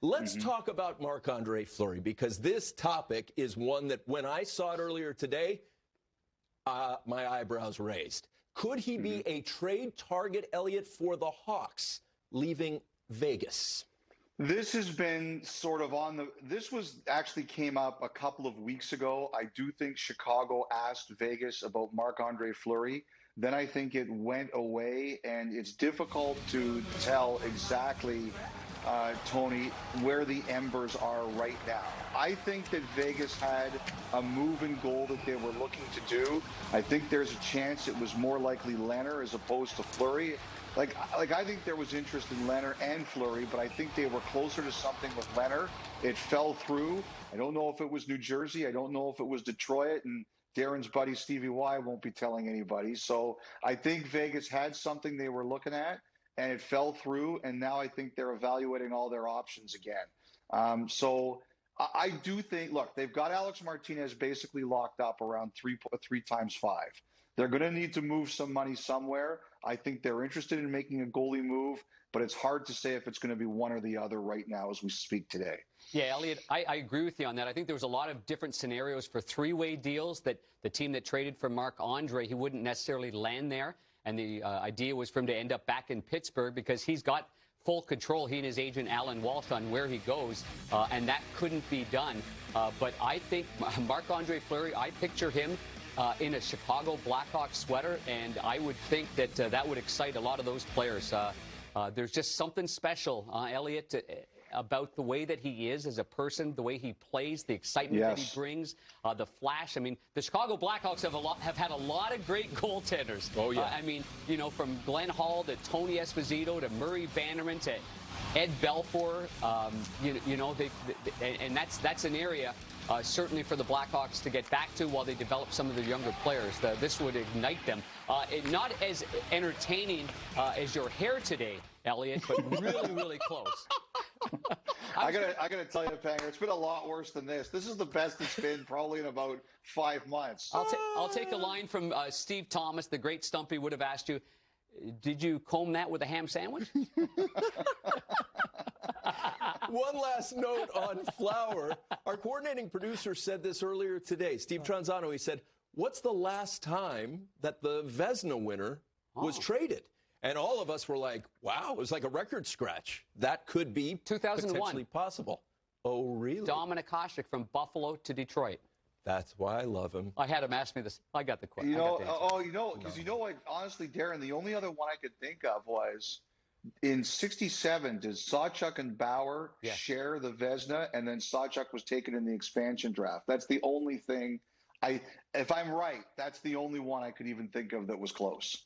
Let's talk about Marc-Andre Fleury, because this topic is one that when I saw it earlier today, my eyebrows raised. Could he be a trade target, Elliotte, for the Hawks leaving Vegas? This has been sort of this was actually came up a couple of weeks ago. I do think Chicago asked Vegas about Marc-Andre Fleury. Then I think it went away, and it's difficult to tell exactly, Tony, where the embers are right now. I think that Vegas had a move and goal that they were looking to do. I think there's a chance it was more likely Leonard as opposed to Fleury. Like I think there was interest in Leonard and Fleury, but I think they were closer to something with Leonard. It fell through. I don't know if it was New Jersey. I don't know if it was Detroit. And Darren's buddy Stevie Y won't be telling anybody. So I think Vegas had something they were looking at, and it fell through. And now I think they're evaluating all their options again. So I do think, look, they've got Alex Martinez basically locked up around three times five. They're going to need to move some money somewhere. I think they're interested in making a goalie move, but it's hard to say if it's going to be one or the other right now as we speak today. Yeah, Elliotte, I agree with you on that. I think there was a lot of different scenarios for three-way deals that the team that traded for Marc-Andre, he wouldn't necessarily land there. And the idea was for him to end up back in Pittsburgh because he's got full control, he and his agent Alan Walsh, on where he goes, and that couldn't be done. But I think Marc-Andre Fleury, I picture him in a Chicago Blackhawks sweater, and I would think that that would excite a lot of those players. There's just something special, Elliotte, about the way that he is as a person, the way he plays, the excitement that he brings, the flash. I mean, the Chicago Blackhawks have had a lot of great goaltenders. Oh, yeah. I mean, you know, from Glenn Hall to Tony Esposito to Murray Vanderman to Ed Belfour, and that's an area certainly for the Blackhawks to get back to while they develop some of their younger players. This would ignite them. Not as entertaining as your hair today, Elliotte, but really, really close. I gotta tell you, Panger, it's been a lot worse than this. This is the best it's been probably in about 5 months. I'll take a line from Steve Thomas, the great Stumpy, would have asked you, did you comb that with a ham sandwich? One last note on Flower. Our coordinating producer said this earlier today. Steve Tranzano, he said, what's the last time that the Vezina winner was traded? And all of us were like, wow, it was like a record scratch. That could be 2001. Potentially possible. Oh, really? Dominik Hasek from Buffalo to Detroit. That's why I love him. I had him ask me this. I got the question. You know what? Honestly, Darren, the only other one I could think of was in '67. Did Sawchuk and Bauer share the Vezina, and then Sawchuk was taken in the expansion draft? That's the only thing. If I'm right, that's the only one I could even think of that was close.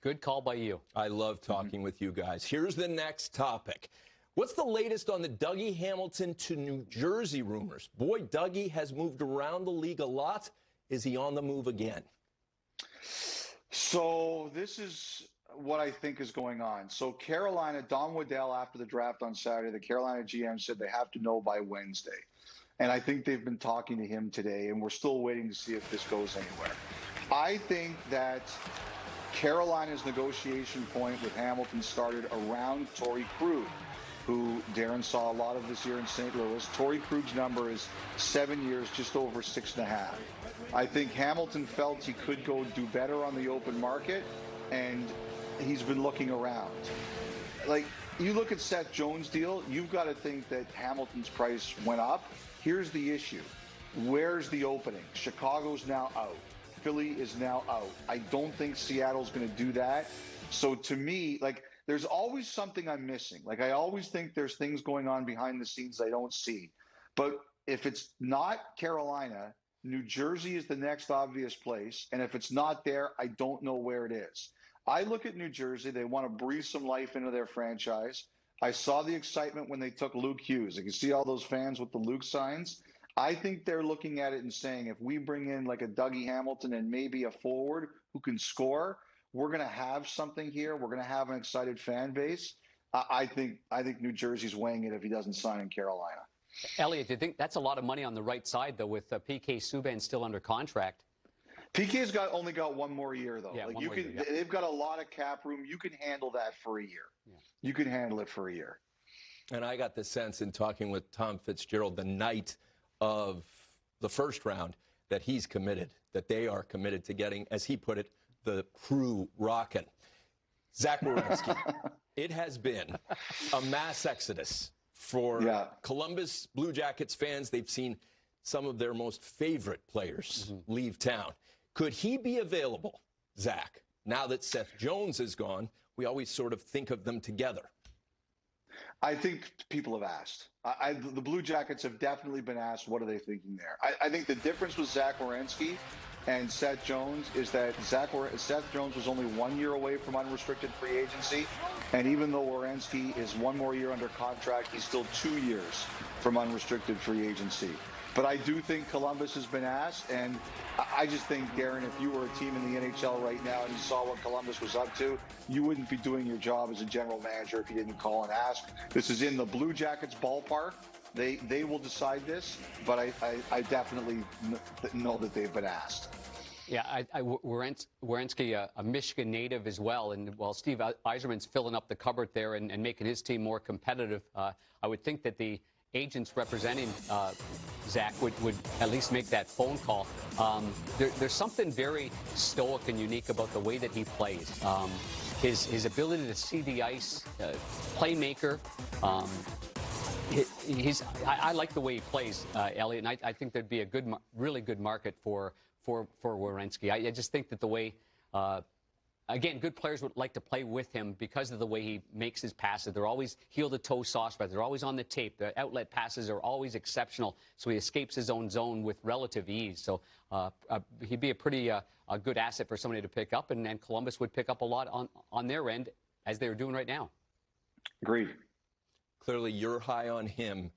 Good call by you. I love talking with you guys. Here's the next topic. What's the latest on the Dougie Hamilton to New Jersey rumors? Boy, Dougie has moved around the league a lot. Is he on the move again? So this is what I think is going on. So Carolina, Don Waddell, after the draft on Saturday, the Carolina GM said they have to know by Wednesday. And I think they've been talking to him today, and we're still waiting to see if this goes anywhere. I think that Carolina's negotiation point with Hamilton started around Torrey Krug, who Darren saw a lot of this year in St. Louis. Torrey Krug's number is 7 years, just over 6.5. I think Hamilton felt he could go do better on the open market, and he's been looking around. Like, you look at Seth Jones' deal, you've got to think that Hamilton's price went up. Here's the issue. Where's the opening? Chicago's now out. Philly is now out. I don't think Seattle's going to do that. So to me, like, there's always something I'm missing. Like, I always think there's things going on behind the scenes I don't see. But if it's not Carolina, New Jersey is the next obvious place. And if it's not there, I don't know where it is. I look at New Jersey. They want to breathe some life into their franchise. I saw the excitement when they took Luke Hughes. You can see all those fans with the Luke signs. I think they're looking at it and saying, if we bring in like a Dougie Hamilton and maybe a forward who can score, we're going to have something here. We're going to have an excited fan base. I think New Jersey's weighing it if he doesn't sign in Carolina. Elliotte, do you think that's a lot of money on the right side, though, with PK Subban still under contract? PK's only got 1 more year, though. Yeah, like they've got a lot of cap room. You can handle that for a year. Yeah. You can handle it for a year. And I got the sense in talking with Tom Fitzgerald the night of the first round that he's committed, that they are committed to getting, as he put it, the crew rocking. Zach Werenski, it has been a mass exodus for Columbus Blue Jackets fans. They've seen some of their most favorite players leave town. Could he be available, Zach, now that Seth Jones is gone? We always sort of think of them together. I think people have asked. The Blue Jackets have definitely been asked, what are they thinking there? I think the difference with Zach Werenski and Seth Jones is that Seth Jones was only 1 year away from unrestricted free agency. And even though Werenski is one more year under contract, he's still 2 years from unrestricted free agency. But I do think Columbus has been asked, and I just think, Darren, if you were a team in the NHL right now and you saw what Columbus was up to, you wouldn't be doing your job as a general manager if you didn't call and ask. This is in the Blue Jackets ballpark. They will decide this, but I definitely know that they've been asked. Yeah, Werenski, a Michigan native as well, and while Steve Yzerman's filling up the cupboard there and making his team more competitive, I would think that the agents representing Zach would at least make that phone call. There's something very stoic and unique about the way that he plays. His ability to see the ice, playmaker. I like the way he plays, Elliotte, and I think there'd be a really good market for Werenski. I just think that the way, again, good players would like to play with him because of the way he makes his passes. They're always heel-to-toe sauce, but they're always on the tape. The outlet passes are always exceptional, so he escapes his own zone with relative ease. So he'd be a pretty good asset for somebody to pick up, and Columbus would pick up a lot on their end, as they're doing right now. Agreed. Clearly, you're high on him.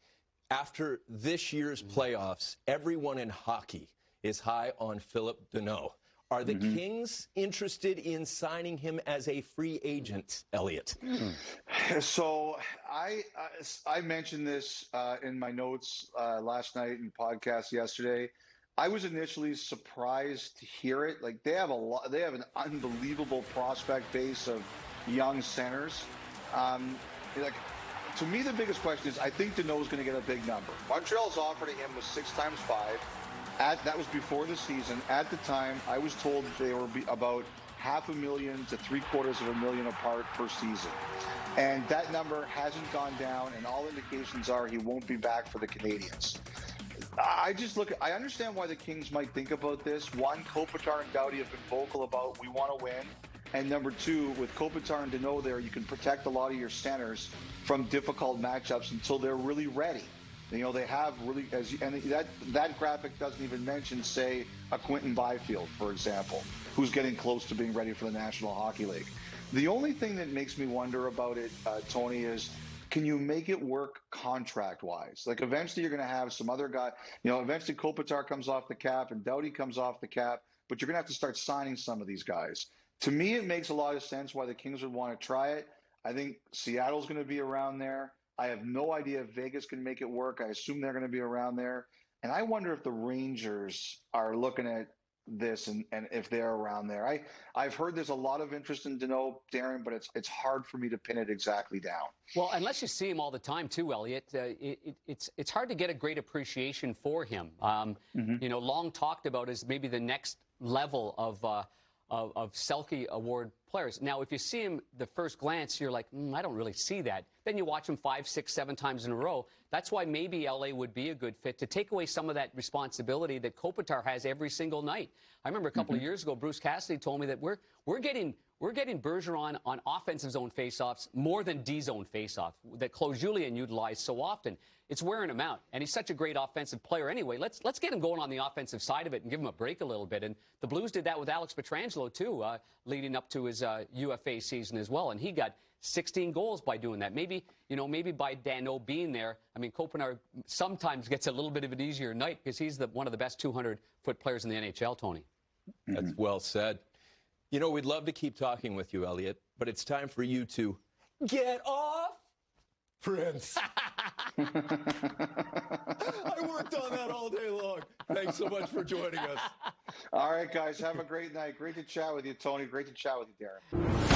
After this year's playoffs, everyone in hockey is high on Phillip Danault. Are the Kings interested in signing him as a free agent, Elliotte? So I mentioned this in my notes last night and podcast yesterday. I was initially surprised to hear it. Like, they have an unbelievable prospect base of young centers. To me, the biggest question is, I think Danault's going to get a big number. Montreal's offer to him was 6 times 5. That was before the season. At the time, I was told they were about $500,000 to $750,000 apart per season. And that number hasn't gone down, and all indications are he won't be back for the Canadiens. I understand why the Kings might think about this. One, Kopitar and Doughty have been vocal about, we want to win. And number two, with Kopitar and Danault there, you can protect a lot of your centers from difficult matchups until they're really ready. You know, they have really, and that graphic doesn't even mention, say, a Quentin Byfield, for example, who's getting close to being ready for the National Hockey League. The only thing that makes me wonder about it, Tony, is can you make it work contract-wise? Like, eventually you're going to have some other guy, eventually Kopitar comes off the cap and Doughty comes off the cap, but you're going to have to start signing some of these guys. To me, it makes a lot of sense why the Kings would want to try it. I think Seattle's going to be around there. I have no idea if Vegas can make it work. I assume they're going to be around there. And I wonder if the Rangers are looking at this and if they're around there. I've heard there's a lot of interest in Danault, Darren, but it's hard for me to pin it exactly down. Well, unless you see him all the time, too, Elliotte, it's hard to get a great appreciation for him. Long talked about as maybe the next level of Selke Award players. Now, if you see him the first glance, you're like, I don't really see that. Then you watch him 5, 6, 7 times in a row. That's why maybe LA would be a good fit, to take away some of that responsibility that Kopitar has every single night. I remember a couple of years ago, Bruce Cassidy told me that we're getting Bergeron on offensive zone faceoffs more than D zone faceoff that Claude Julien utilized so often. It's wearing him out, and he's such a great offensive player anyway. Let's get him going on the offensive side of it and give him a break a little bit. And the Blues did that with Alex Pietrangelo too, leading up to his UFA season as well, and he got 16 goals by doing that. Maybe by Danault being there. I mean, Kopitar sometimes gets a little bit of an easier night because he's one of the best 200-foot players in the NHL, Tony. That's well said. We'd love to keep talking with you, Elliotte, but it's time for you to get off, Prince. I worked on that all day long. Thanks so much for joining us. All right, guys. Have a great night. Great to chat with you, Tony. Great to chat with you, Darren.